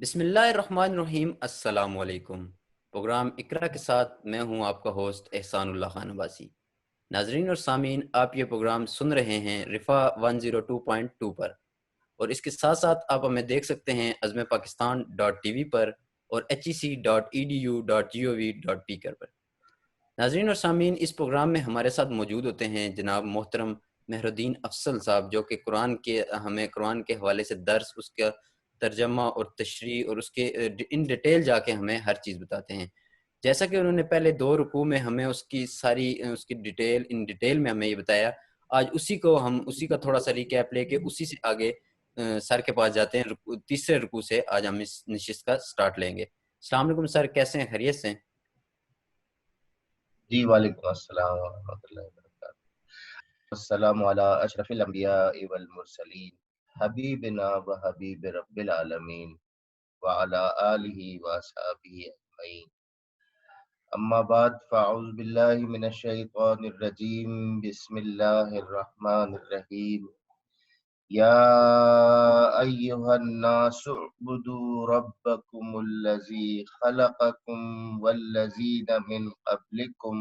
بسم اللہ الرحمن الرحیم۔ السلام علیکم۔ پروگرام اقرا کے ساتھ میں ہوں آپ کا ہوسٹ احسان اللہ خان عباسی۔ ناظرین اور سامعین، آپ یہ پروگرام سن رہے ہیں رفا 102.2 پر، اور اس کے ساتھ ساتھ آپ ہمیں دیکھ سکتے ہیں عزم پاکستان .tv پر اور hec.edu.gov.pk پر۔ ناظرین اور سامعین، اس پروگرام میں ہمارے ساتھ موجود ہوتے ہیں جناب محترم مہر الدین افضل صاحب، جو کہ ہمیں قرآن کے حوالے سے درس، اس کا ترجمہ اور تشریح اور اس کے ان ڈیٹیل جا کے ہمیں ہر چیز بتاتے ہیں۔ جیسا کہ انہوں نے پہلے 2 رکوع میں ہمیں اس کی ڈیٹیل میں ہمیں یہ بتایا، آج اسی کا تھوڑا سا ریکیپ لے کے اسی سے آگے سر کے پاس جاتے ہیں۔ تیسرے رکوع سے آج ہم اس نشست کا سٹارٹ لیں گے۔ السلام علیکم سر، کیسے ہیں؟ خیریت سے ہیں؟ جی وعلیکم السلام ورحمۃ اللہ وبرکاتہ۔ السلام علی اشرف الانبیاء والمرسلین حبیبنا و حبیب رب العالمین وعلی آلہ واصحابہ اجمعین، اما بعد فاعوذ باللہ من الشیطان الرجیم، بسم اللہ الرحمن الرحیم۔ یا ایہا الناس اعبدوا ربکم الذی خلقکم والذین من قبلکم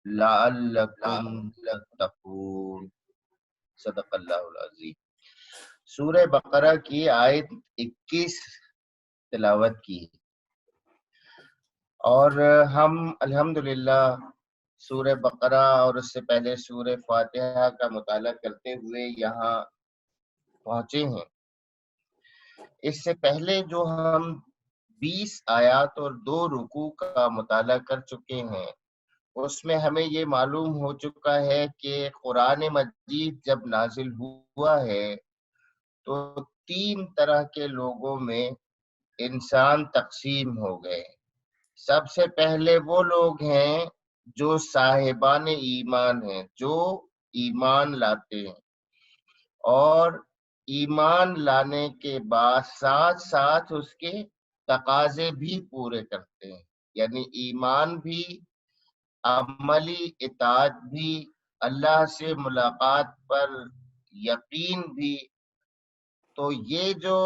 لعلکم تتقون۔ صدق اللہ العظیم۔ سورہ بقرہ کی آیت 21 تلاوت کی، اور ہم الحمدللہ سورہ بقرہ اور اس سے پہلے سورہ فاتحہ کا مطالعہ کرتے ہوئے یہاں پہنچے ہیں۔ اس سے پہلے جو ہم 20 آیات اور 2 رکوع کا مطالعہ کر چکے ہیں، اس میں ہمیں یہ معلوم ہو چکا ہے کہ قرآن مجید جب نازل ہوا ہے تو 3 طرح کے لوگوں میں انسان تقسیم ہو گئے۔ سب سے پہلے وہ لوگ ہیں جو صاحبان ایمان ہیں، جو ایمان لاتے ہیں، اور ایمان لانے کے بعد ساتھ ساتھ اس کے تقاضے بھی پورے کرتے ہیں، یعنی ایمان بھی، عملی اطاعت بھی، اللہ سے ملاقات پر یقین بھی۔ تو یہ جو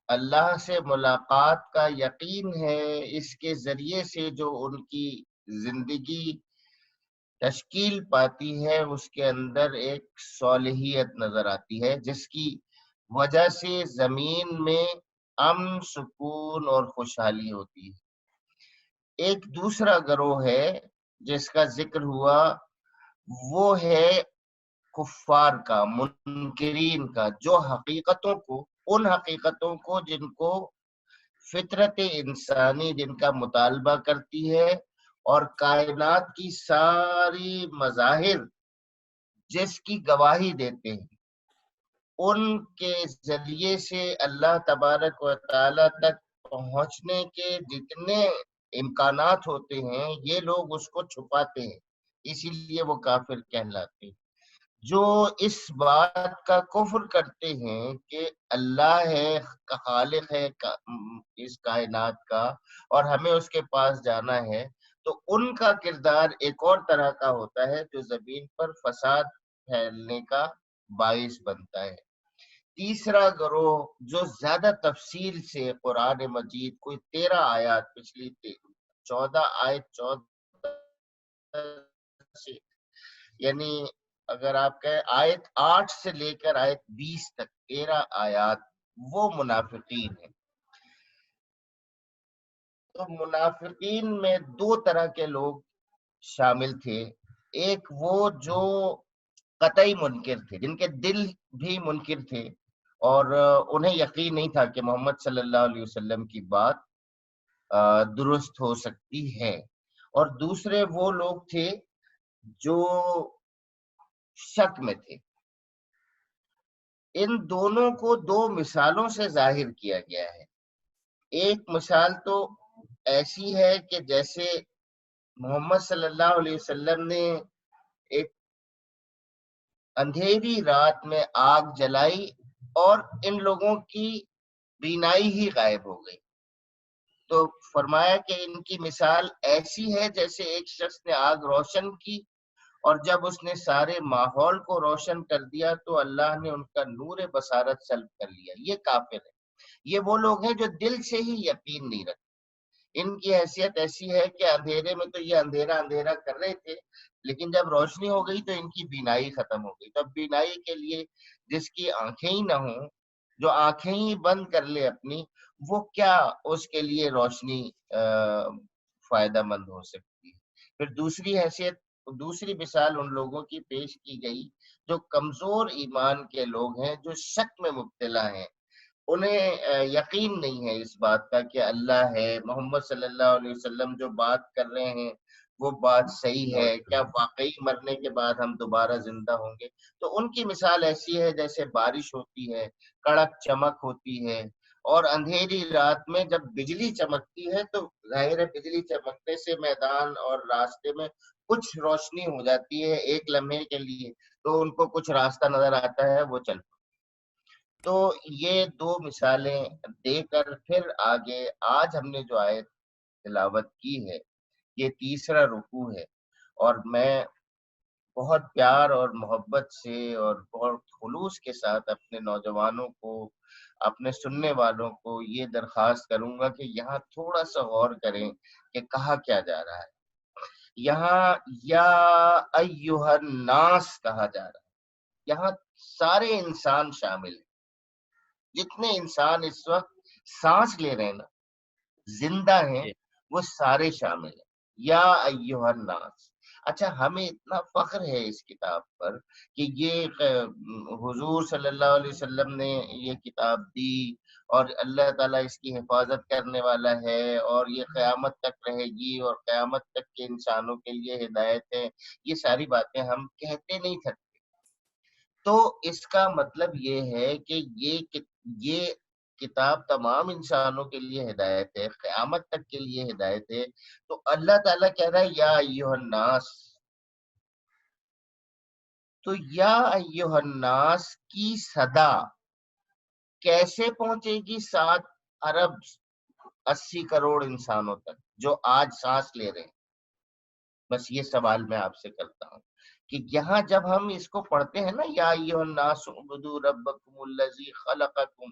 اللہ سے ملاقات کا یقین ہے، اس کے ذریعے سے جو ان کی زندگی تشکیل پاتی ہے، اس کے اندر ایک صالحیت نظر آتی ہے، جس کی وجہ سے زمین میں امن، سکون اور خوشحالی ہوتی ہے۔ ایک دوسرا گروہ ہے جس کا ذکر ہوا، وہ ہے کفار کا، منکرین کا، جو ان حقیقتوں کو جن کو فطرت انسانی جن کا مطالبہ کرتی ہے، اور کائنات کی ساری مظاہر جس کی گواہی دیتے ہیں، ان کے ذریعے سے اللہ تبارک و تعالی تک پہنچنے کے جتنے امکانات ہوتے ہیں، یہ لوگ اس کو چھپاتے ہیں، اسی لیے وہ کافر کہلاتے ہیں۔ جو اس بات کا کفر کرتے ہیں کہ اللہ ہے، خالق ہے اس کائنات کا، اور ہمیں اس کے پاس جانا ہے، تو ان کا کردار ایک اور طرح کا ہوتا ہے جو زمین پر فساد پھیلنے کا باعث بنتا ہے۔ تیسرا گروہ جو زیادہ تفصیل سے قرآن مجید، کوئی 13 آیات، پچھلی 14 سے، یعنی اگر آپ کہیں آیت 8 سے لے کر آیت 20 تک 13 آیات، وہ منافقین ہیں۔ تو منافقین میں 2 طرح کے لوگ شامل تھے۔ ایک وہ جو قطعی منکر تھے، جن کے دل بھی منکر تھے، اور انہیں یقین نہیں تھا کہ محمد صلی اللہ علیہ وسلم کی بات درست ہو سکتی ہے۔ اور دوسرے وہ لوگ تھے جو شک میں تھے۔ ان دونوں کو 2 مثالوں سے ظاہر کیا گیا ہے۔ ایک مثال تو ایسی ہے کہ جیسے محمد صلی اللہ علیہ وسلم نے ایک اندھیری رات میں آگ جلائی اور ان لوگوں کی بینائی ہی غائب ہو گئی، تو فرمایا کہ ان کی مثال ایسی ہے جیسے ایک شخص نے آگ روشن کی، اور جب اس نے سارے ماحول کو روشن کر دیا تو اللہ نے ان کا نور بصارت سلب کر لیا، یہ کافر ہے۔ یہ وہ لوگ ہیں جو دل سے ہی یقین نہیں رکھتے. ان کی حیثیت ایسی ہے کہ اندھیرے میں تو یہ اندھیرا اندھیرا کر رہے تھے، لیکن جب روشنی ہو گئی تو ان کی بینائی ختم ہو گئی. تو اب بینائی کے لیے جس کی آنکھیں ہی نہ ہوں، جو آنکھیں ہی بند کر لے اپنی، وہ کیا اس کے لیے روشنی فائدہ مند ہو سکتی ہے. پھر دوسری مثال ان لوگوں کی پیش کی گئی جو کمزور ایمان کے لوگ ہیں، جو شک میں مبتلا ہیں. انہیں یقین نہیں ہے اس بات کا کہ اللہ ہے، محمد صلی اللہ علیہ وسلم جو بات کر رہے ہیں وہ بات صحیح ہے، کیا واقعی مرنے کے بعد ہم دوبارہ زندہ ہوں گے. تو ان کی مثال ایسی ہے جیسے بارش ہوتی ہے، کڑک چمک ہوتی ہے، اور اندھیری رات میں جب بجلی چمکتی ہے تو ظاہر ہے بجلی چمکنے سے میدان اور راستے میں کچھ روشنی ہو جاتی ہے ایک لمحے کے لیے، تو ان کو کچھ راستہ نظر آتا ہے، وہ چل. تو یہ دو مثالیں دے کر پھر آگے آج ہم نے جو آیت تلاوت کی ہے یہ تیسرا رکوع ہے، اور میں بہت پیار اور محبت سے اور بہت خلوص کے ساتھ اپنے نوجوانوں کو، اپنے سننے والوں کو یہ درخواست کروں گا کہ یہاں تھوڑا سا غور کریں کہ کہا کیا جا رہا ہے. یہاں یا ایھا الناس کہا جا رہا ہے، یہاں سارے انسان شامل ہیں. جتنے انسان اس وقت سانس لے رہے ہیں نا، زندہ ہیں، جی وہ سارے شامل ہیں. یا ایھا الناس. اچھا، ہمیں اتنا فخر ہے اس کتاب پر کہ یہ حضور صلی اللہ علیہ وسلم نے یہ کتاب دی، اور اللہ تعالیٰ اس کی حفاظت کرنے والا ہے، اور یہ قیامت تک رہے گی، اور قیامت تک کے انسانوں کے لیے ہدایت ہے. یہ ساری باتیں ہم کہتے نہیں تھکتے. تو اس کا مطلب یہ ہے کہ یہ کتاب تمام انسانوں کے لیے ہدایت ہے، قیامت تک کے لیے ہدایت ہے. تو اللہ تعالیٰ کہہ رہا ہے یا ایھا الناس. تو یا ایھا الناس کی صدا کیسے پہنچے گی 7 ارب 80 کروڑ انسانوں تک جو آج سانس لے رہے ہیں؟ بس یہ سوال میں آپ سے کرتا ہوں کہ یہاں جب ہم اس کو پڑھتے ہیں نا، یا ایھا الناس اعبدوا ربکم الذی خلقکم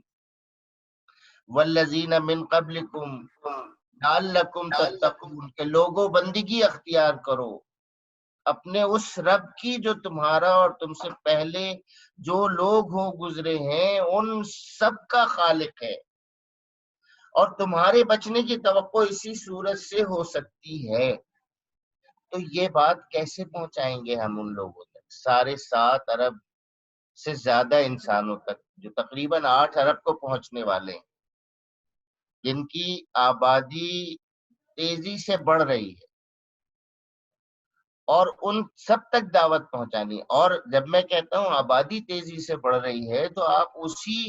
والذین من قبلکم لعلکم تتقون، کہ لوگوں بندگی اختیار کرو اپنے اس رب کی جو تمہارا اور تم سے پہلے جو لوگ ہو گزرے ہیں ان سب کا خالق ہے، اور تمہارے بچنے کی توقع اسی صورت سے ہو سکتی ہے. تو یہ بات کیسے پہنچائیں گے ہم ان لوگوں تک، سارے 7 ارب سے زیادہ انسانوں تک، جو تقریباً 8 ارب کو پہنچنے والے ہیں، جن کی آبادی تیزی سے بڑھ رہی ہے، اور ان سب تک دعوت پہنچانی. اور جب میں کہتا ہوں آبادی تیزی سے بڑھ رہی ہے تو آپ اسی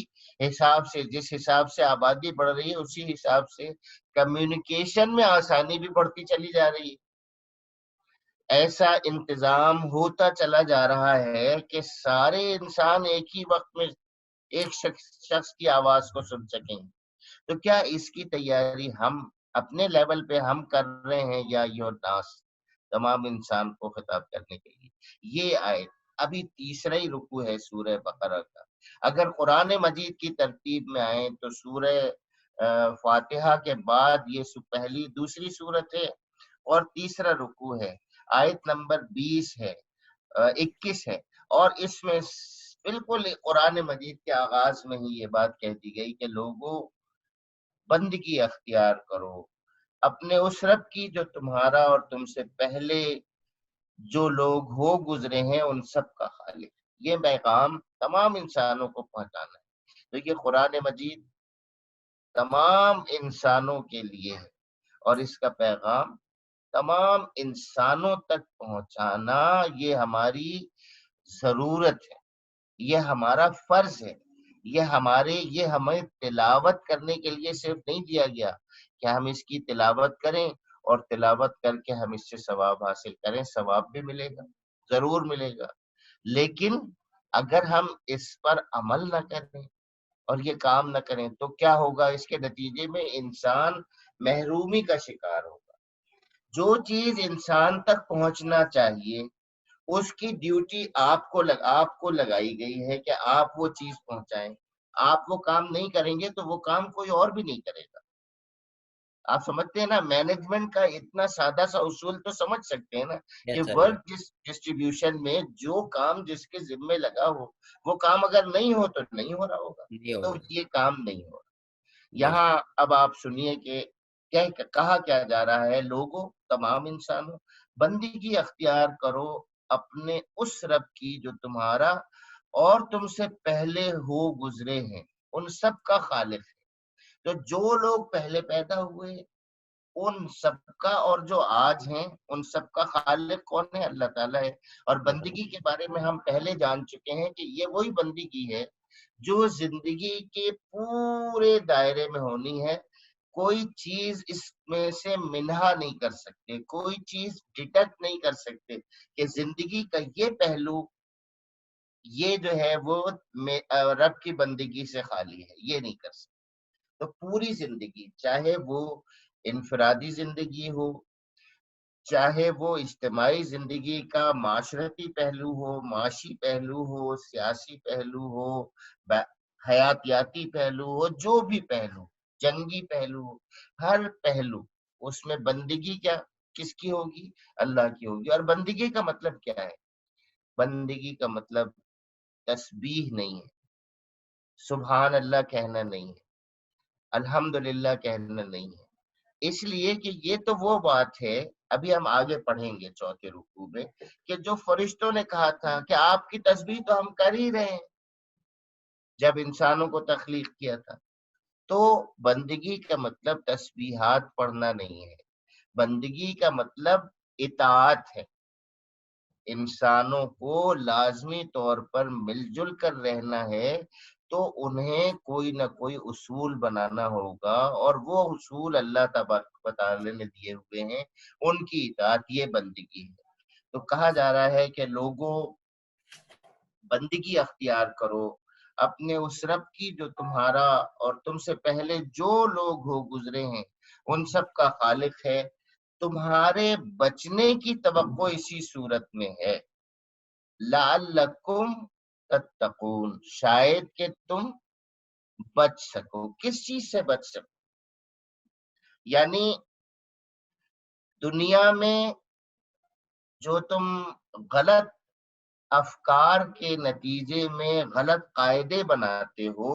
حساب سے، جس حساب سے آبادی بڑھ رہی ہے اسی حساب سے کمیونیکیشن میں آسانی بھی بڑھتی چلی جا رہی ہے. ایسا انتظام ہوتا چلا جا رہا ہے کہ سارے انسان ایک ہی وقت میں ایک شخص کی آواز کو سن سکیں. تو کیا اس کی تیاری ہم اپنے لیول پہ ہم کر رہے ہیں یا ایھا الناس تمام انسان کو خطاب کرنے کے لیے؟ یہ آیت ابھی تیسرا ہی رکوع ہے سورہ بقرہ کا. اگر قرآن مجید کی ترتیب میں آئیں تو سورہ فاتحہ کے بعد یہ دوسری سورت ہے اور تیسرا رکوع ہے. آیت نمبر 20 ہے، 21 ہے، اور اس میں بالکل قرآن مجید کے آغاز میں ہی یہ بات کہہ دی گئی کہ لوگوں بندگی اختیار کرو اپنے اس رب کی جو تمہارا اور تم سے پہلے جو لوگ ہو گزرے ہیں ان سب کا خالق. یہ پیغام تمام انسانوں کو پہنچانا ہے. تو یہ قرآن مجید تمام انسانوں کے لیے ہے، اور اس کا پیغام تمام انسانوں تک پہنچانا یہ ہماری ضرورت ہے، یہ ہمارا فرض ہے. یہ ہمیں تلاوت کرنے کے لیے صرف نہیں دیا گیا کہ ہم اس کی تلاوت کریں اور تلاوت کر کے ہم اس سے ثواب حاصل کریں. ثواب بھی ملے گا، ضرور ملے گا، لیکن اگر ہم اس پر عمل نہ کریں اور یہ کام نہ کریں تو کیا ہوگا؟ اس کے نتیجے میں انسان محرومی کا شکار ہوگا. جو چیز انسان تک پہنچنا چاہیے اس کی ڈیوٹی آپ کو لگائی گئی ہے کہ آپ وہ چیز پہنچائیں. آپ وہ کام نہیں کریں گے تو وہ کام کوئی اور بھی نہیں کرے گا. آپ سمجھتے ہیں نا, مینجمنٹ کا اتنا سادہ سا اصول تو سمجھ سکتے ہیں نا کہ یس سر، ورک ڈسٹریبیوشن میں جو کام جس کے ذمے لگا ہو وہ کام اگر نہیں ہو تو نہیں ہو رہا ہوگا, نہیں تو ہوگا. یہ کام نہیں ہو رہا. بے یہاں اب آپ سنیے کہ کہا کیا جا رہا ہے, لوگوں, تمام انسانوں, بندگی اختیار کرو اپنے اس رب کی جو تمہارا اور تم سے پہلے ہو گزرے ہیں, ان سب کا خالق ہے. تو جو لوگ پہلے پیدا ہوئے ان سب کا اور جو آج ہیں ان سب کا خالق کون ہے؟ اللہ تعالیٰ ہے. اور اللہ تعالیٰ. بندگی کے بارے میں ہم پہلے جان چکے ہیں کہ یہ وہی بندگی ہے جو زندگی کے پورے دائرے میں ہونی ہے. کوئی چیز اس میں سے منہا نہیں کر سکتے, کوئی چیز ڈیٹیکٹ نہیں کر سکتے کہ زندگی کا یہ پہلو یہ جو ہے وہ رب کی بندگی سے خالی ہے, یہ نہیں کر سکتے. تو پوری زندگی, چاہے وہ انفرادی زندگی ہو, چاہے وہ اجتماعی زندگی کا معاشرتی پہلو ہو, معاشی پہلو ہو, سیاسی پہلو ہو, حیاتیاتی پہلو ہو, جو بھی پہلو, جنگی پہلو ہو, ہر پہلو اس میں بندگی کیا کس کی ہوگی؟ اللہ کی ہوگی. اور بندگی کا مطلب کیا ہے؟ بندگی کا مطلب تسبیح نہیں ہے, سبحان اللہ کہنا نہیں ہے, الحمدللہ کہنا نہیں ہے. اس لیے کہ یہ تو وہ بات ہے, ابھی ہم آگے پڑھیں گے چوتھے رکوع میں, کہ جو فرشتوں نے کہا تھا کہ آپ کی تسبیح تو ہم کر ہی رہے ہیں جب انسانوں کو تخلیق کیا تھا. تو بندگی کا مطلب تسبیحات پڑھنا نہیں ہے, بندگی کا مطلب اطاعت ہے. انسانوں کو لازمی طور پر مل جل کر رہنا ہے, تو انہیں کوئی نہ کوئی اصول بنانا ہوگا, اور وہ اصول اللہ تبارک و تعالی نے دیے ہوئے ہیں, ان کی اطاعت یہ بندگی ہے. تو کہا جا رہا ہے کہ لوگوں بندگی اختیار کرو اپنے اس رب کی جو تمہارا اور تم سے پہلے جو لوگ ہو گزرے ہیں ان سب کا خالق ہے. تمہارے بچنے کی توقع اسی صورت میں ہے, لعلکم تتقون, شاید کہ تم بچ سکو. کس چیز سے بچ سکو؟ یعنی دنیا میں جو تم غلط افکار کے نتیجے میں غلط قاعدے بناتے ہو,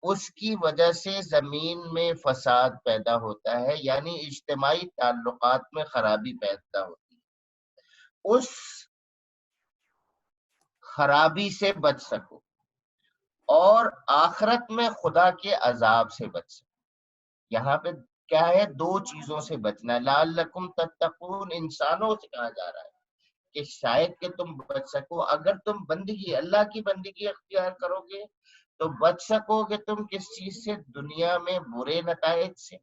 اس کی وجہ سے زمین میں فساد پیدا ہوتا ہے, یعنی اجتماعی تعلقات میں خرابی پیدا ہوتی ہے. اس خرابی سے بچ سکو اور آخرت میں خدا کے عذاب سے بچ سکو. یہاں پہ کیا ہے؟ دو چیزوں سے بچنا ہے. لعلکم تتقون, انسانوں سے کہا جا رہا ہے کہ شاید کہ تم بچ سکو. اگر تم بندگی, اللہ کی بندگی اختیار کرو گے تو بچ سکو گے تم کس چیز سے؟ دنیا میں برے نتائج سے.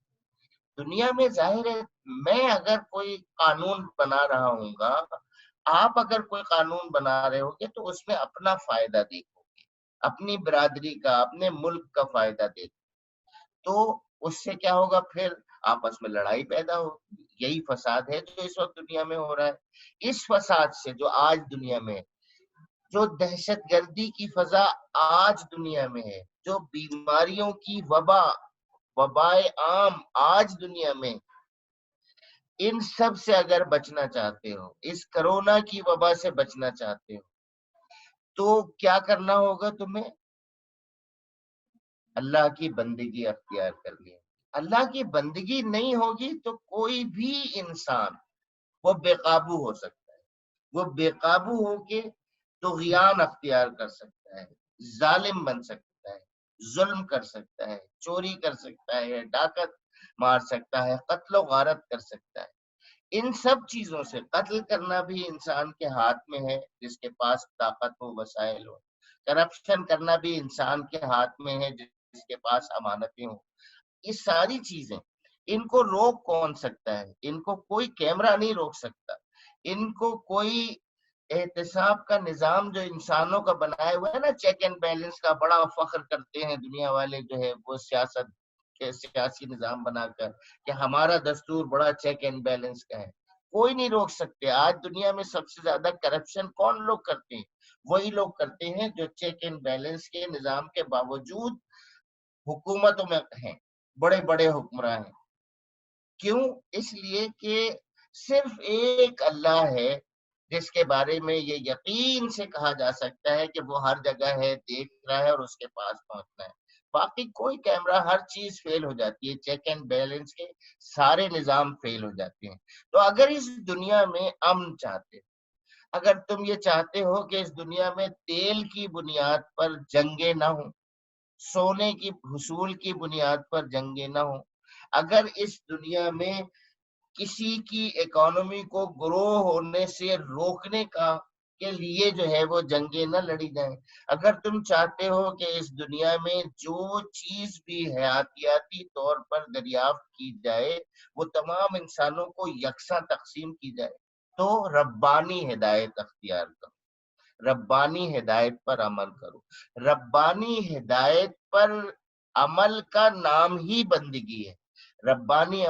دنیا میں ظاہر ہے میں اگر کوئی قانون بنا رہا ہوں گا, آپ اگر کوئی قانون بنا رہے ہوگے تو اس میں اپنا فائدہ دیکھو گے, اپنی برادری کا, اپنے ملک کا فائدہ دیکھو, تو اس سے کیا ہوگا؟ پھر آپس میں لڑائی پیدا ہوگی. یہی فساد ہے جو اس وقت دنیا میں ہو رہا ہے. اس فساد سے جو آج دنیا میں, جو دہشت گردی کی فضا آج دنیا میں ہے, جو بیماریوں کی وبائے عام آج دنیا میں, ان سب سے اگر بچنا چاہتے ہو, اس کرونا کی وبا سے بچنا چاہتے ہو, تو کیا کرنا ہوگا تمہیں؟ اللہ کی بندگی اختیار کرنی ہے. اللہ کی بندگی نہیں ہوگی تو کوئی بھی انسان وہ بے قابو ہو سکتا ہے, وہ بے قابو ہو کے طغیان اختیار کر سکتا ہے, ظالم بن سکتا ہے, ظلم کر سکتا ہے, چوری کر سکتا ہے, ڈاکہ مار سکتا ہے, قتل و غارت کر سکتا ہے. ان سب چیزوں سے قتل کرنا بھی انسان کے ہاتھ میں ہے جس کے پاس طاقت ہو, وسائل ہو. کرپشن کرنا بھی انسان کے ہاتھ میں ہے جس کے پاس امانتیں ہوں. یہ ساری چیزیں, ان کو روک کون سکتا ہے؟ ان کو کوئی کیمرہ نہیں روک سکتا. ان کو کوئی احتساب کا نظام جو انسانوں کا بنایا ہوا ہے نا, چیک اینڈ بیلنس کا, بڑا فخر کرتے ہیں دنیا والے جو ہے وہ سیاست کے سیاسی نظام بنا کر کہ ہمارا دستور بڑا چیک اینڈ بیلنس کا ہے. کوئی نہیں روک سکتے. آج دنیا میں سب سے زیادہ کرپشن کون لوگ کرتے ہیں؟ وہی لوگ کرتے ہیں جو چیک اینڈ بیلنس کے نظام کے باوجود حکومتوں میں ہیں، بڑے بڑے حکمراں ہیں. کیوں؟ اس لیے کہ صرف ایک اللہ ہے جس کے بارے میں یہ یقین سے کہا جا سکتا ہے کہ وہ ہر جگہ ہے، دیکھ رہا ہے اور اس کے پاس پہنچنا ہے. باقی کوئی کیمرہ، ہر چیز فیل ہو جاتی ہے، چیک اینڈ بیلنس کے سارے نظام فیل ہو جاتے ہیں. تو اگر اس دنیا میں امن چاہتے، اگر تم یہ چاہتے ہو کہ اس دنیا میں تیل کی بنیاد پر جنگیں نہ ہوں، سونے کی حصول کی بنیاد پر جنگیں نہ ہوں، اگر اس دنیا میں کسی کی اکانومی کو گرو ہونے سے روکنے کے لیے جو ہے وہ جنگیں نہ لڑی جائیں، اگر تم چاہتے ہو کہ اس دنیا میں جو چیز بھی حیاتیاتی طور پر دریافت کی جائے وہ تمام انسانوں کو یکساں تقسیم کی جائے، تو ربانی ہدایت اختیار کرو، ربانی ہدایت پر عمل کرو. ربانی ہدایت پر عمل کا نام ہی بندگی ہے. ربانی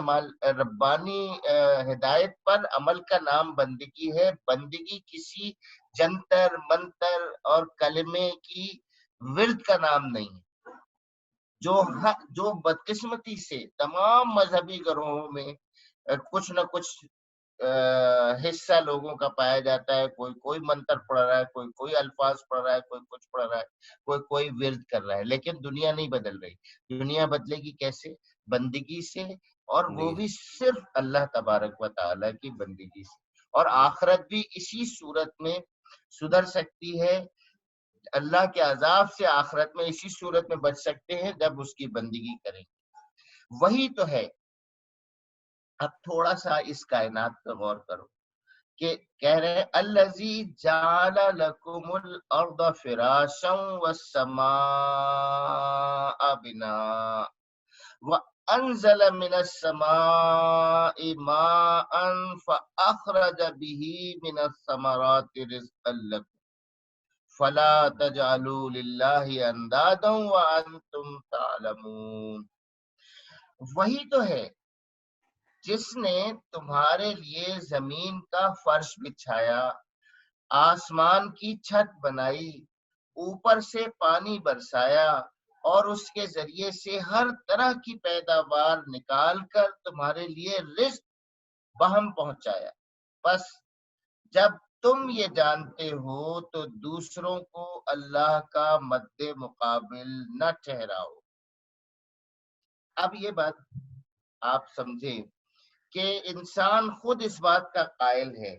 ہدایت پر عمل کا نام بندگی ہے. بندگی کسی جنتر منتر اور کلمے کی ورد کا نام نہیں ہے. جو بدقسمتی سے تمام مذہبی گروہوں میں کچھ نہ کچھ حصہ لوگوں کا پایا جاتا ہے، کوئی منتر پڑھ رہا ہے، کوئی الفاظ پڑھ رہا ہے، کوئی کچھ پڑھ رہا ہے، کوئی ورد کر رہا ہے، لیکن دنیا نہیں بدل رہی. دنیا بدلے گی کیسے؟ بندگی سے، اور وہ بھی صرف اللہ تبارک و تعالیٰ کی بندگی سے. اور آخرت بھی اسی صورت میں سدھر سکتی ہے، اللہ کے عذاب سے آخرت میں اسی صورت میں بچ سکتے ہیں جب اس کی بندگی کریں. وہی تو ہے. اب تھوڑا سا اس کائنات پہ غور کرو کہ کہہ رہے ہیں الذی جعل لکم الارض فراشا والسماء بناء وانزل من السماء ماء فاخرج به من الثمرات رزقا لکم فلا تجعلوا للہ اندادا وانتم تعلمون. وہی تو ہے جس نے تمہارے لیے زمین کا فرش بچھایا، آسمان کی چھت بنائی، اوپر سے پانی برسایا اور اس کے ذریعے سے ہر طرح کی پیداوار نکال کر تمہارے لیے رزق بہم پہنچایا. بس جب تم یہ جانتے ہو تو دوسروں کو اللہ کا مد مقابل نہ ٹھہراؤ. اب یہ بات آپ سمجھیں کہ انسان خود اس بات کا قائل ہے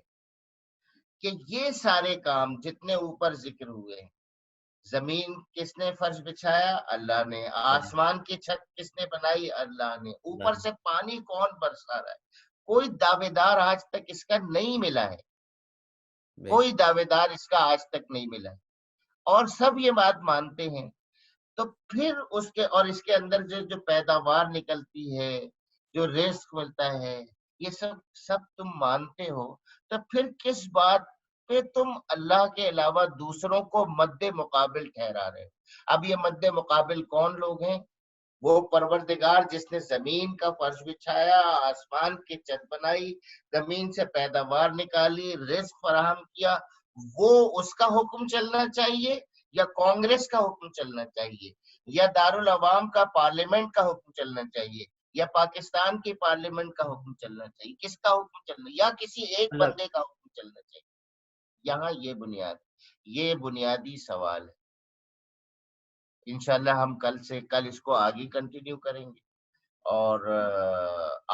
کہ یہ سارے کام جتنے اوپر ذکر ہوئے، زمین کس نے فرش بچھایا؟ اللہ نے. آسمان کی چھت کس نے بنائی؟ اللہ نے. اوپر سے پانی کون برسا رہا ہے؟ کوئی دعوے دار آج تک اس کا نہیں ملا ہے، کوئی دعوے دار اس کا آج تک نہیں ملا ہے، اور سب یہ بات مانتے ہیں. تو پھر اس کے اندر جو پیداوار نکلتی ہے، جو رزق ملتا ہے، یہ سب تم مانتے ہو، تو پھر کس بات پہ تم اللہ کے علاوہ دوسروں کو مد مقابل ٹھہرا رہے ہو؟ اب یہ مد مقابل کون لوگ ہیں؟ وہ پروردگار جس نے زمین کا فرش بچھایا، آسمان کی چھت بنائی، زمین سے پیداوار نکالی، رزق فراہم کیا. وہ اس کا حکم چلنا چاہیے یا کانگریس کا حکم چلنا چاہیے یا دارالعوام کا پارلیمنٹ کا حکم چلنا چاہیے یا پاکستان کی پارلیمنٹ کا حکم چلنا چاہیے؟ کس کا حکم چلنا، یا کسی ایک بندے کا حکم چلنا چاہیے؟ یہاں یہ بنیادی سوال ہے. انشاءاللہ ہم کل اس کو آگے کنٹینیو کریں گے. اور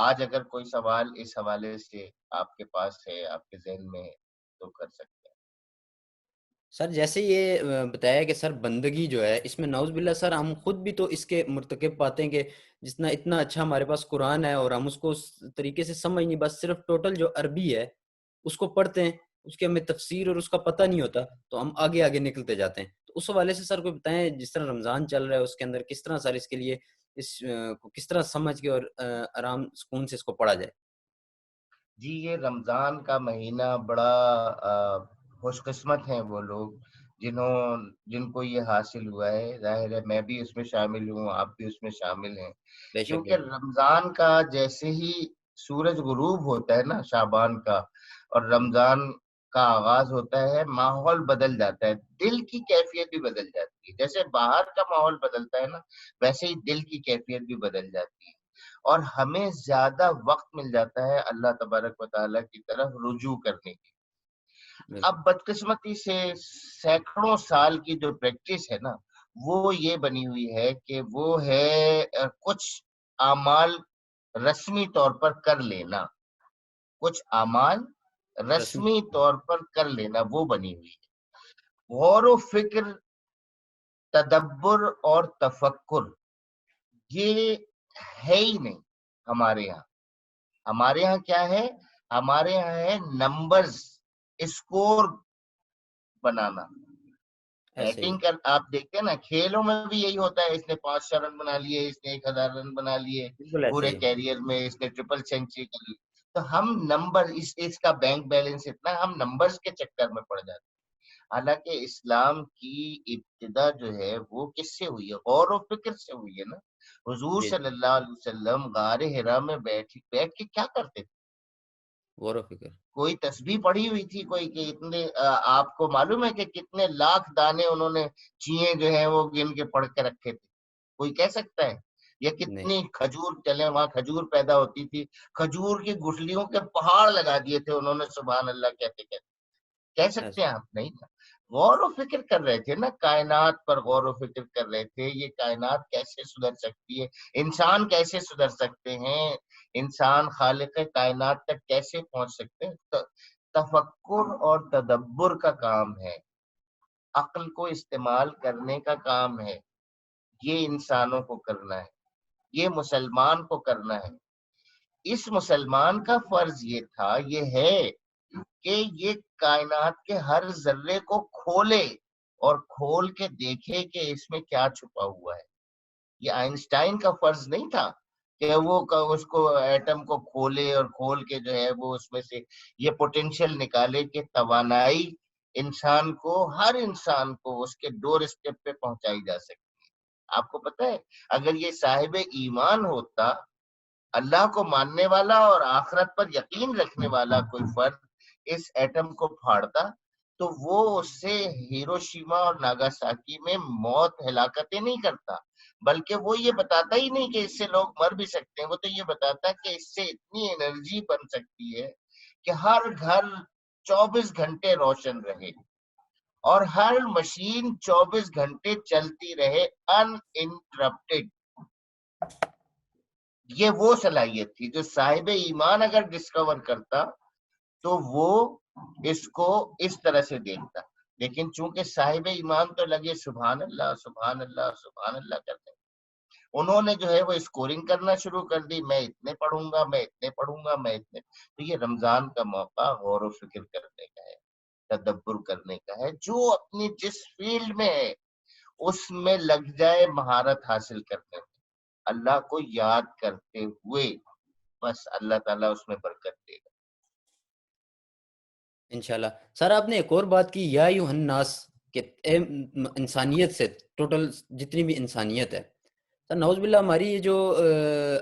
آج اگر کوئی سوال اس حوالے سے آپ کے پاس ہے، آپ کے ذہن میں ہے، تو کر سکتے ہیں. سر جیسے یہ بتایا کہ سر بندگی جو ہے اس میں نعوذ باللہ سر ہم خود بھی تو اس کے مرتکب پاتے ہیں کہ جتنا اتنا اچھا ہمارے پاس قرآن ہے اور ہم اس کو اس طریقے سے سمجھ نہیں، بس صرف ٹوٹل جو عربی ہے اس کو پڑھتے ہیں، اس کے ہمیں تفسیر اور اس کا پتہ نہیں ہوتا، تو ہم آگے آگے نکلتے جاتے ہیں. تو اس حوالے سے سر کوئی بتائیں، جس طرح رمضان چل رہا ہے اس کے اندر کس طرح سر اس کے لیے اس کو کس طرح سمجھ کے اور آرام سکون سے اس کو پڑھا جائے؟ جی، یہ رمضان کا مہینہ بڑا خوش قسمت ہیں وہ لوگ جن کو یہ حاصل ہوا ہے. ظاہر ہے میں بھی اس میں شامل ہوں، آپ بھی اس میں شامل ہیں، بے شک کیونکہ رمضان کا جیسے ہی سورج غروب ہوتا ہے نا شعبان کا اور رمضان کا آغاز ہوتا ہے، ماحول بدل جاتا ہے، دل کی کیفیت بھی بدل جاتی ہے. جیسے باہر کا ماحول بدلتا ہے نا، ویسے ہی دل کی کیفیت بھی بدل جاتی ہے، اور ہمیں زیادہ وقت مل جاتا ہے اللہ تبارک و تعالیٰ کی طرف رجوع کرنے کی. اب بالکل بدقسمتی سے سینکڑوں سال کی جو پریکٹس ہے نا، وہ یہ بنی ہوئی ہے کہ وہ ہے کچھ اعمال رسمی طور پر کر لینا، کچھ اعمال رسم رسمی طور پر کر لینا، وہ بنی ہوئی ہے. غور و فکر، تدبر اور تفکر یہ ہے ہی نہیں ہمارے یہاں. ہمارے یہاں کیا ہے؟ ہمارے یہاں ہے نمبرز، اسکور بنانا. ایسے ہی بیٹنگ کر آپ دیکھتے ہیں نا، کھیلوں میں بھی یہی ہوتا ہے، اس نے 500 رن بنا لیے، اس نے 1000 رن بنا لیے بالکل ایسے پورے ہی کیریئر میں، اس نے ٹرپل سینچری کر لی. تو ہم نمبر، اس کا بینک بیلنس اتنا، ہم نمبرز کے چکر میں پڑ جاتے ہیں. حالانکہ اسلام کی ابتدا جو ہے وہ کس سے ہوئی ہے؟ غور و فکر سے ہوئی ہے نا. حضور جی صلی اللہ علیہ وسلم غار حرا میں بیٹھ کے کیا کرتے تھے؟ غور و فکر کوئی تسبیح پڑھی ہوئی تھی کوئی کہ اتنے آپ کو معلوم ہے کہ کتنے لاکھ دانے انہوں نے چیئیں جو ہیں وہ گن کے پڑھ کے رکھے تھے؟ کوئی کہہ سکتا ہے؟ یا نہیں کتنی کھجور، چلے وہاں کھجور پیدا ہوتی تھی، کھجور کی گٹھلیوں کے پہاڑ لگا دیے تھے انہوں نے، سبحان اللہ کہتے کہتے. کہہ سکتے ایسے ہیں آپ؟ نہیں تھا. غور و فکر کر رہے تھے نا، کائنات پر غور و فکر کر رہے تھے. یہ کائنات کیسے سدھر سکتی ہے، انسان کیسے سدھر سکتے ہیں، انسان خالق کائنات تک کیسے پہنچ سکتے ہیں. تفکر اور تدبر کا کام ہے، عقل کو استعمال کرنے کا کام ہے. یہ انسانوں کو کرنا ہے، یہ مسلمان کو کرنا ہے. اس مسلمان کا فرض یہ تھا، یہ ہے کہ یہ کائنات کے ہر ذرے کو کھولے اور کھول کے دیکھے کہ اس میں کیا چھپا ہوا ہے. یہ آئنسٹائن کا فرض نہیں تھا کہ وہ اس کو ایٹم کو کھولے اور کھول کے جو ہے وہ اس میں سے یہ پوٹینشیل نکالے کہ توانائی انسان کو، ہر انسان کو اس کے ڈور اسٹیپ پہ پہنچائی جا سکتی. آپ کو پتہ ہے اگر یہ صاحب ایمان ہوتا، اللہ کو ماننے والا اور آخرت پر یقین رکھنے والا کوئی فرد اس ایٹم کو پھاڑتا، تو وہ اس سے ہیروشیما اور ناگاساکی میں موت، ہلاکتیں نہیں کرتا، بلکہ وہ یہ بتاتا ہی نہیں کہ اس سے لوگ مر بھی سکتے ہیں. وہ تو یہ بتاتا کہ اس سے اتنی انرجی بن سکتی ہے کہ ہر گھر 24 گھنٹے روشن رہے اور ہر مشین 24 گھنٹے چلتی رہے ان انٹرپٹیڈ. یہ وہ صلاحیت تھی جو صاحب ایمان اگر ڈسکور کرتا تو وہ اس کو اس طرح سے دیکھتا. لیکن چونکہ صاحب ایمان تو لگے سبحان اللہ سبحان اللہ سبحان اللہ کرتے، انہوں نے جو ہے وہ اسکورنگ کرنا شروع کر دی، میں اتنے پڑھوں گا، میں اتنے پڑھوں گا، میں اتنے. تو یہ رمضان کا موقع غور و فکر کرنے کا ہے، تدبر کرنے کا ہے. جو اپنی جس فیلڈ میں ہے اس میں لگ جائے مہارت حاصل کرنے میں، اللہ کو یاد کرتے ہوئے، بس اللہ تعالیٰ اس میں برکت دے گا. انشاءاللہ. سر آپ نے ایک اور بات کی، یا ایھا الناس، کہ انسانیت سے، ٹوٹل جتنی بھی انسانیت ہے. سر نعوذ باللہ ہماری یہ جو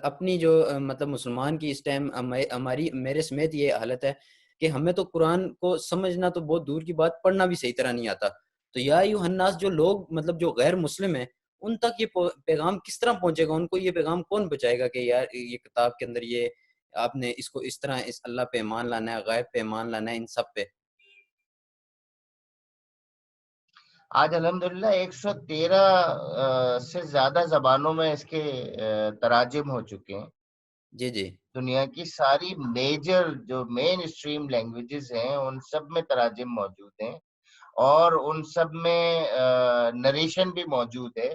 اپنی جو مطلب مسلمان کی اس ٹائم ہماری، میرے سمیت یہ حالت ہے کہ ہمیں تو قرآن کو سمجھنا تو بہت دور کی بات، پڑھنا بھی صحیح طرح نہیں آتا. تو یا ایھا الناس، جو لوگ مطلب جو غیر مسلم ہیں، ان تک یہ پیغام کس طرح پہنچے گا؟ ان کو یہ پیغام کون پہنچائے گا کہ یار یہ کتاب کے اندر یہ آپ نے اس کو اس طرح، اس اللہ پہ ایمان لانا ہے، غیب پہ ایمان لانا ہے، ان سب پہ؟ آج الحمدللہ 113 سے زیادہ زبانوں میں اس کے تراجم ہو چکے ہیں. جی جی دنیا کی ساری میجر جو مین اسٹریم لینگویجز ہیں ان سب میں تراجم موجود ہیں، اور ان سب میں نریشن بھی موجود ہے.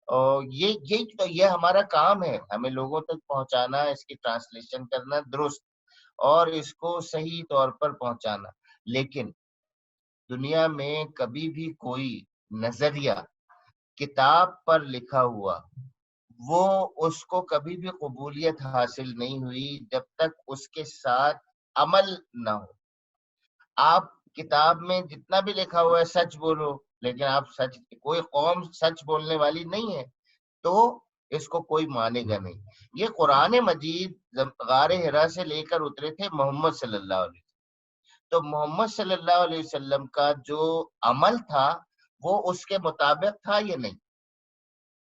اور یہ ہمارا کام ہے، ہمیں لوگوں تک پہنچانا، اس کی ٹرانسلیشن کرنا درست اور اس کو صحیح طور پر پہنچانا. لیکن دنیا میں کبھی بھی کوئی نظریہ کتاب پر لکھا ہوا، وہ اس کو کبھی بھی قبولیت حاصل نہیں ہوئی جب تک اس کے ساتھ عمل نہ ہو. آپ کتاب میں جتنا بھی لکھا ہوا ہے سچ بولو، لیکن آپ سچ، کوئی قوم سچ بولنے والی نہیں ہے، تو اس کو کوئی مانے گا نہیں. یہ قرآن مجید غار حرا سے لے کر اترے تھے محمد صلی اللہ علیہ وسلم. تو محمد صلی اللہ علیہ وسلم کا جو عمل تھا وہ اس کے مطابق تھا یا نہیں؟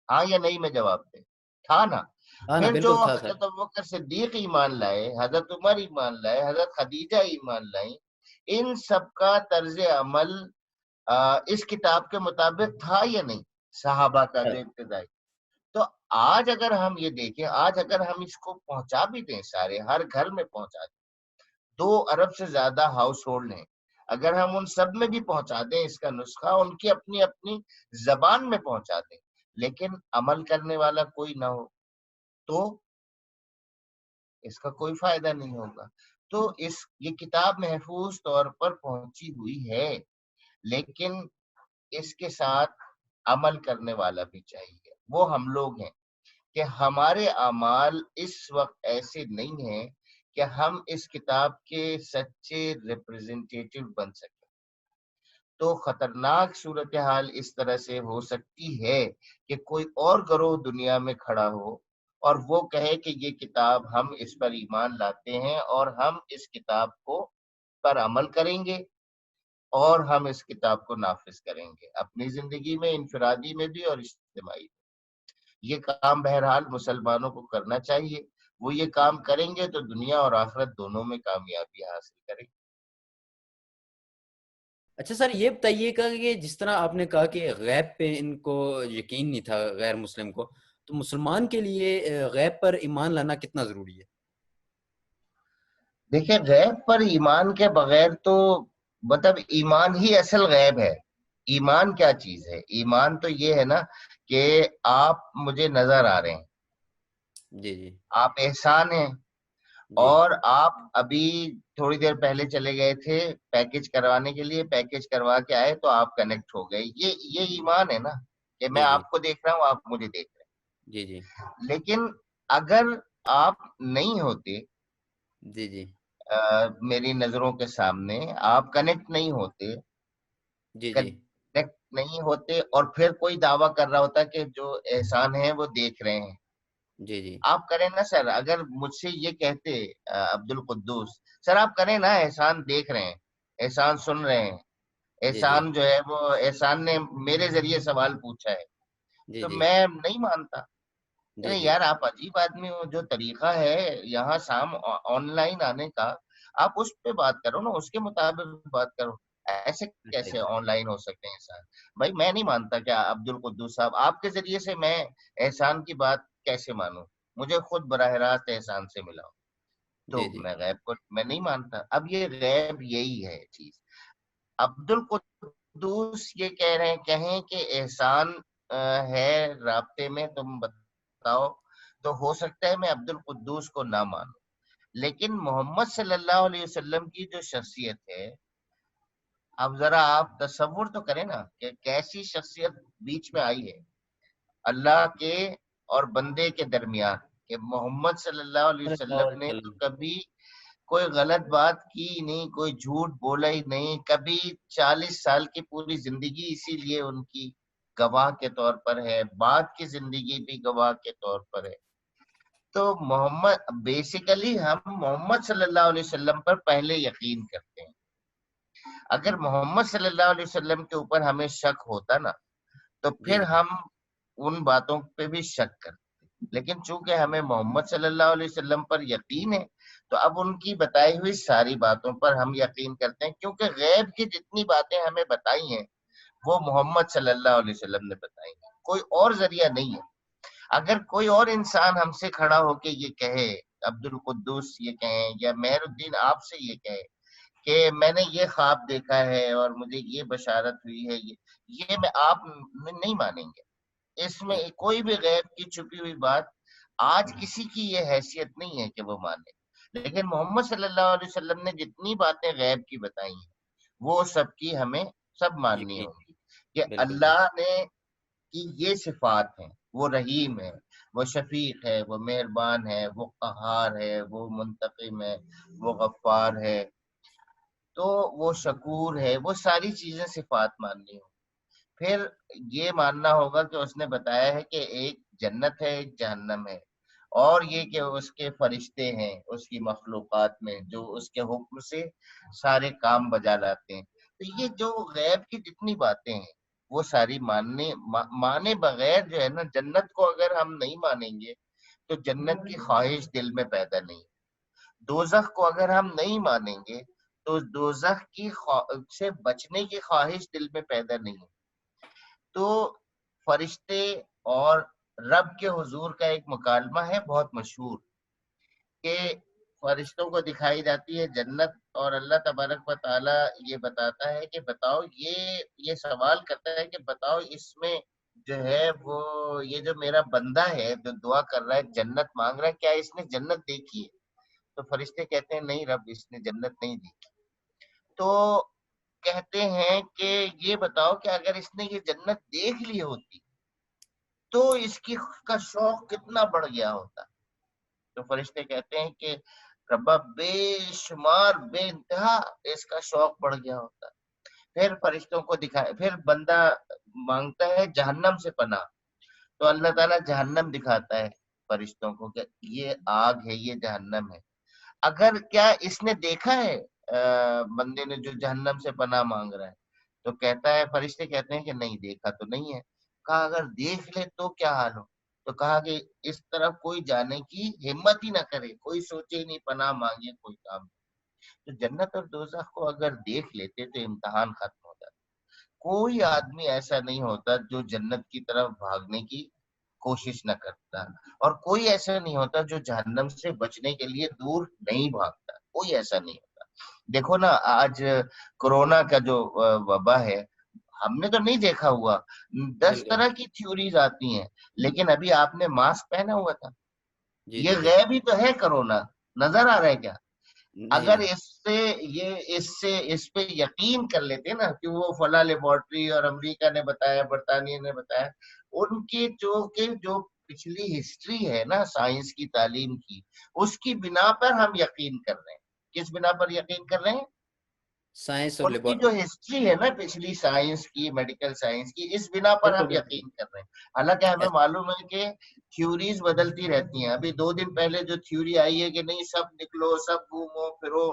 ہاں یا نہیں میں جواب دے. تھا نا. ہاں نا، پھر جو بالکل تھا سر. حضرت ابوبکر صدیق ایمان لائے، حضرت عمر ایمان لائے، حضرت خدیجہ ایمان لائیں، ان سب کا طرز عمل اس کتاب کے مطابق تھا یا نہیں؟ صحابہ کا جو ابتدائی. تو آج اگر ہم یہ دیکھیں، آج اگر ہم اس کو پہنچا بھی دیں، سارے ہر گھر میں پہنچا دیں، 2 ارب سے زیادہ ہاؤس ہولڈ ہیں، اگر ہم ان سب میں بھی پہنچا دیں اس کا نسخہ، ان کی اپنی اپنی زبان میں پہنچا دیں، لیکن عمل کرنے والا کوئی نہ ہو تو اس کا کوئی فائدہ نہیں ہوگا. تو یہ کتاب محفوظ طور پر پہنچی ہوئی ہے، لیکن اس کے ساتھ عمل کرنے والا بھی چاہیے. وہ ہم لوگ ہیں کہ ہمارے اعمال اس وقت ایسے نہیں ہیں کہ ہم اس کتاب کے سچے ریپرزنٹیٹیو بن سکیں. تو خطرناک صورتحال اس طرح سے ہو سکتی ہے کہ کوئی اور گروہ دنیا میں کھڑا ہو اور وہ کہے کہ یہ کتاب ہم اس پر ایمان لاتے ہیں اور ہم اس کتاب کو پر عمل کریں گے اور ہم اس کتاب کو نافذ کریں گے اپنی زندگی میں، انفرادی میں بھی اور اجتماعی میں. یہ کام بہرحال مسلمانوں کو کرنا چاہیے. وہ یہ کام کریں گے تو دنیا اور آخرت دونوں میں کامیابی حاصل کریں گے. اچھا سر، یہ بتائیے گا کہ جس طرح آپ نے کہا کہ غیب پہ ان کو یقین نہیں تھا غیر مسلم کو، تو مسلمان کے لیے غیب پر ایمان لانا کتنا ضروری ہے؟ دیکھیں، غیب پر ایمان کے بغیر تو مطلب ایمان ہی اصل غیب ہے. ایمان کیا چیز ہے؟ ایمان تو یہ ہے نا کہ آپ مجھے نظر آ رہے ہیں، جی جی آپ احسان ہیں، جی اور آپ ابھی تھوڑی دیر پہلے چلے گئے تھے پیکج کروانے کے لیے، پیکج کروا کے آئے تو آپ کنیکٹ ہو گئے. یہ ایمان ہے نا کہ میں جی جی آپ کو دیکھ رہا ہوں، آپ مجھے دیکھ رہے جی جی ہیں. لیکن اگر آپ نہیں ہوتے جی جی میری نظروں کے سامنے، آپ کنیکٹ نہیں ہوتے، جی جی کنیکٹ نہیں ہوتے اور پھر کوئی دعویٰ کر رہا ہوتا کہ جو احسان ہیں وہ دیکھ رہے ہیں، جی جی آپ کریں نا سر. اگر مجھ سے یہ کہتے عبد القدوس، سر آپ کریں نا، احسان دیکھ رہے ہیں، احسان سن رہے ہیں، جی جی احسان جو ہے وہ احسان نے میرے ذریعے سوال پوچھا ہے، جی تو جی میں نہیں مانتا. جی ارے جی یار آپ عجیب آدمی ہو. جو طریقہ ہے یہاں آن لائن آنے کا، آپ اس پہ بات کرو نا، اس کے مطابق بات کرو. ایسے اچھا کیسے اچھا آن لائن ہو سکتے ہیں احسان؟ بھائی میں نہیں مانتا کہ عبد القدوس صاحب آپ کے ذریعے سے میں احسان کی بات کیسے مانوں؟ مجھے خود براہ راست احسان سے ملا ہو. تو جی جی میں غیب کو میں نہیں مانتا. اب یہ غیب یہی ہے چیز. عبد القدوس یہ کہہ رہے ہیں، کہیں کہ احسان ہے رابطے میں، تم بتاؤ. تو ہو سکتا ہے میں عبد القدوس کو نہ مانوں، لیکن محمد صلی اللہ علیہ وسلم کی جو شخصیت ہے، اب ذرا آپ تصور تو کریں نا کہ کیسی شخصیت بیچ میں آئی ہے اللہ کے اور بندے کے درمیان، کہ محمد صلی اللہ علیہ صلی اللہ وسلم علیہ نے تو وسلم. کبھی کوئی غلط بات کی نہیں، کوئی جھوٹ بولا ہی نہیں کبھی. 40 سال کی پوری زندگی اسی لیے ان کی گواہ کے طور پر ہے، بعد کی زندگی بھی گواہ کے طور پر ہے. تو محمد بیسیکلی ہم محمد صلی اللہ علیہ وسلم پر پہلے یقین کرتے ہیں. اگر محمد صلی اللہ علیہ وسلم کے اوپر ہمیں شک ہوتا نا، تو جی پھر جی ہم ان باتوں پہ بھی شک کرتے. لیکن چونکہ ہمیں محمد صلی اللہ علیہ وسلم پر یقین ہے، تو اب ان کی بتائی ہوئی ساری باتوں پر ہم یقین کرتے ہیں، کیونکہ غیب کی جتنی باتیں ہمیں بتائی ہیں وہ محمد صلی اللہ علیہ وسلم نے بتائی ہیں، کوئی اور ذریعہ نہیں ہے. اگر کوئی اور انسان ہم سے کھڑا ہو کے یہ کہے، عبد القدوس یہ کہیں یا مہر الدین آپ سے یہ کہے کہ میں نے یہ خواب دیکھا ہے اور مجھے یہ بشارت ہوئی ہے، یہ میں آپ نہیں مانیں گے. اس میں کوئی بھی غیب کی چھپی ہوئی بات آج کسی کی یہ حیثیت نہیں ہے کہ وہ مانے. لیکن محمد صلی اللہ علیہ وسلم نے جتنی باتیں غیب کی بتائی ہیں وہ سب کی ہمیں سب ماننی یقین. ہوگی. کہ بالکل بالکل. اللہ نے کی یہ صفات ہیں، وہ رحیم ہے، وہ شفیق ہے، وہ مہربان ہے، وہ قہار ہے، وہ منتقم ہے، وہ غفار ہے، تو وہ شکور ہے. وہ ساری چیزیں صفات ماننی ہوں. پھر یہ ماننا ہوگا کہ اس نے بتایا ہے کہ ایک جنت ہے، ایک جہنم ہے، اور یہ کہ اس کے فرشتے ہیں اس کی مخلوقات میں جو اس کے حکم سے سارے کام بجا لاتے ہیں. تو یہ جو غیب کی جتنی باتیں ہیں وہ ساری مانے بغیر جو ہے نا، جنت کو اگر ہم نہیں مانیں گے تو جنت کی خواہش دل میں پیدا نہیں. دوزخ کو اگر ہم نہیں مانیں گے تو دوزخ کی سے بچنے کی خواہش دل میں پیدا نہیں. تو فرشتے اور رب کے حضور کا ایک مکالمہ ہے بہت مشہور کہ فرشتوں کو دکھائی جاتی ہے جنت، اور اللہ تبارک و تعالی یہ بتاتا ہے کہ بتاؤ، یہ سوال کرتا ہے کہ بتاؤ اس میں جو ہے وہ یہ جو میرا بندہ ہے جو دعا کر رہا ہے جنت مانگ رہا ہے، کیا اس نے جنت دیکھی ہے؟ تو فرشتے کہتے ہیں نہیں رب، اس نے جنت نہیں دیکھی. تو کہتے ہیں کہ یہ بتاؤ کہ اگر اس نے یہ جنت دیکھ لی ہوتی تو اس کا شوق کتنا بڑھ گیا ہوتا. تو فرشتے کہتے ہیں کہ ربا بے شمار بے انتہا اس کا شوق بڑھ گیا ہوتا. پھر فرشتوں کو دکھائے، پھر بندہ مانگتا ہے جہنم سے پناہ، تو اللہ تعالیٰ جہنم دکھاتا ہے فرشتوں کو کہ یہ آگ ہے، یہ جہنم ہے. اگر کیا اس نے دیکھا ہے بندے نے جو جہنم سے پناہ مانگ رہا ہے؟ تو کہتا ہے، فرشتے کہتے ہیں کہ نہیں دیکھا تو نہیں ہے. کہا اگر دیکھ لے تو کیا حال ہو؟ تو کہا کہ اس طرف کوئی جانے کی ہمت ہی نہ کرے، کوئی سوچے نہیں، پناہ مانگے، کوئی کام نہیں. تو جنت اور دوزخ کو اگر دیکھ لیتے تو امتحان ختم ہو جاتا. کوئی آدمی ایسا نہیں ہوتا جو جنت کی طرف بھاگنے کی کوشش نہ کرتا، اور کوئی ایسا نہیں ہوتا جو جہنم سے بچنے کے لیے دور نہیں بھاگتا. کوئی ایسا نہیں ہوتا. دیکھو نا آج کورونا کا جو وبا ہے، ہم نے تو نہیں دیکھا ہوا، 10 بالکل. طرح کی تھیوریز آتی ہیں، لیکن ابھی آپ نے ماسک پہنا ہوا تھا. جی یہ جی بے غیب شک. ہی تو ہے کرونا، نظر آ رہا ہے کیا؟ نہیں اگر نہیں. اس پہ یقین کر لیتے نا کہ وہ فلاں لیبورٹری اور امریکہ نے بتایا، برطانیہ نے بتایا، ان کی جو پچھلی ہسٹری ہے نا سائنس کی تعلیم کی، اس کی بنا پر ہم یقین کر رہے ہیں. کس بنا پر یقین کر رہے ہیں؟ سائنس اور ان کی جو ہسٹری ہے نا پچھلی سائنس کی، میڈیکل سائنس کی، اس بنا پر بالکل ہم بالکل. یقین کر رہے ہیں. حالانکہ ہمیں ایس- معلوم ہے کہ تھیوریز بدلتی رہتی ہیں. ابھی 2 دن پہلے جو تھیوری آئی ہے کہ نہیں سب نکلو، سب گھومو پھرو،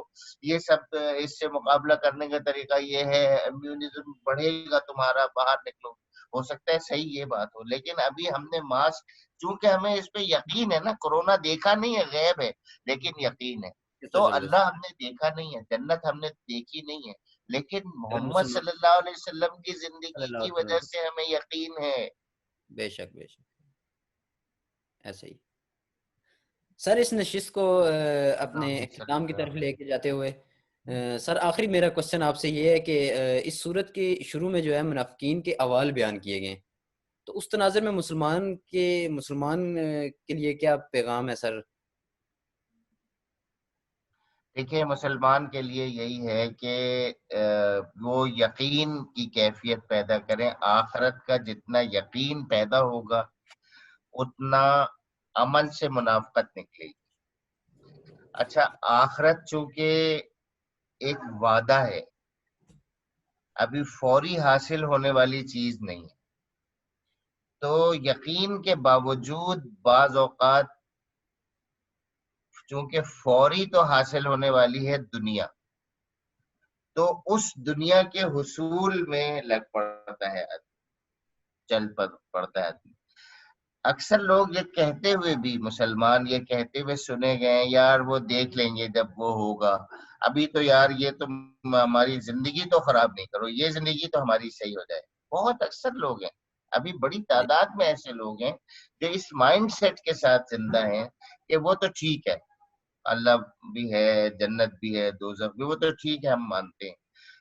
یہ سب اس سے مقابلہ کرنے کا طریقہ یہ ہے، امیونزم بڑھے گا تمہارا، باہر نکلو. ہو سکتا ہے صحیح یہ بات ہو، لیکن ابھی ہم نے ماسک، چونکہ ہمیں اس پہ یقین ہے نا، کورونا دیکھا نہیں ہے، غیب ہے، لیکن یقین ہے. تو تجربے سے. اللہ ہم نے دیکھا نہیں ہے، جنت ہم نے دیکھی نہیں ہے، لیکن اگر محمد مسلمان صلی اللہ علیہ وسلم کی صلی زندگی اللہ کی علیہ وجہ وسلم. سے ہمیں یقین ہے. بے شک بے شک. ایسے ہی سر، اس نشست کو اپنے اللہم صلی اختتام کی اللہ طرف لے علیہ کے جاتے ہوئے، سر آخری میرا کوشچن آپ سے یہ ہے کہ اس صورت کے شروع میں جو ہے منافقین کے احوال بیان کیے گئے ہیں، تو اس تناظر میں مسلمان کے لیے کیا پیغام ہے سر؟ دیکھیے مسلمان کے لیے یہی ہے کہ وہ یقین کی کیفیت پیدا کریں. آخرت کا جتنا یقین پیدا ہوگا اتنا عمل سے منافقت نکلے گی. اچھا، آخرت چونکہ ایک وعدہ ہے، ابھی فوری حاصل ہونے والی چیز نہیں ہے، تو یقین کے باوجود بعض اوقات چونکہ فوری تو حاصل ہونے والی ہے دنیا، تو اس دنیا کے حصول میں لگ پڑتا ہے، چل پڑتا ہے. اکثر لوگ یہ کہتے ہوئے بھی، مسلمان یہ کہتے ہوئے سنے گئے ہیں یار وہ دیکھ لیں گے جب وہ ہوگا، ابھی تو یار یہ تو ہماری زندگی تو خراب نہیں کرو، یہ زندگی تو ہماری صحیح ہو جائے. بہت اکثر لوگ ہیں، ابھی بڑی جی تعداد میں ایسے لوگ ہیں جو اس مائنڈ سیٹ کے ساتھ زندہ ہیں کہ وہ تو ٹھیک ہے، اللہ بھی ہے، جنت بھی ہے، دوزخ بھی، وہ تو ٹھیک ہے ہم مانتے ہیں،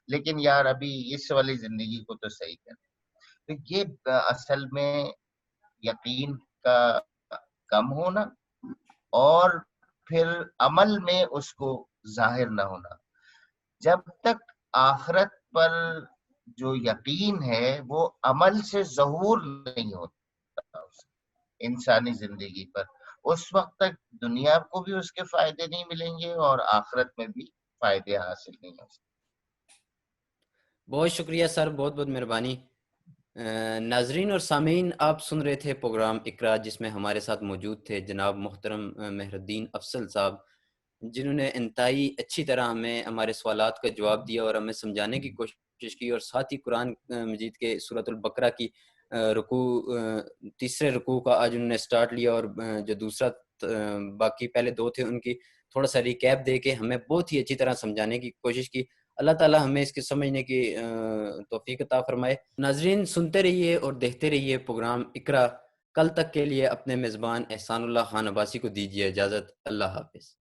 لیکن یار ابھی اس والی زندگی کو تو صحیح کریں. تو یہ اصل میں یقین کا کم ہونا، اور پھر عمل میں اس کو ظاہر نہ ہونا. جب تک آخرت پر جو یقین ہے وہ عمل سے ظہور نہیں ہوتا انسانی زندگی پر، اس وقت تک دنیا کو بھی اس کے فائدے نہیں ملیں گے اور آخرت میں بھی فائدے حاصل نہیں ہو سکتے. بہت شکریہ سر، بہت بہت مہربانی. ناظرین اور سامعین، آپ سن رہے تھے پروگرام اقرا، جس میں ہمارے ساتھ موجود تھے جناب محترم مہر الدین افضل صاحب، جنہوں نے انتہائی اچھی طرح ہمیں ہمارے سوالات کا جواب دیا اور ہمیں سمجھانے کی کوشش کی، اور ساتھ ہی قرآن مجید کے سورۃ البقرہ کی رکوع، تیسرے رکوع کا آج انہوں نے سٹارٹ لیا، اور جو دوسرا باقی پہلے دو تھے ان کی تھوڑا سا ریکیپ دے کے ہمیں بہت ہی اچھی طرح سمجھانے کی کوشش کی۔ اللہ تعالی ہمیں اس کے سمجھنے کی توفیق عطا فرمائے۔ ناظرین، سنتے رہیے اور دیکھتے رہیے پروگرام اقرا۔ کل تک کے لیے اپنے میزبان احسان اللہ خان عباسی کو دیجیے اجازت۔ اللہ حافظ۔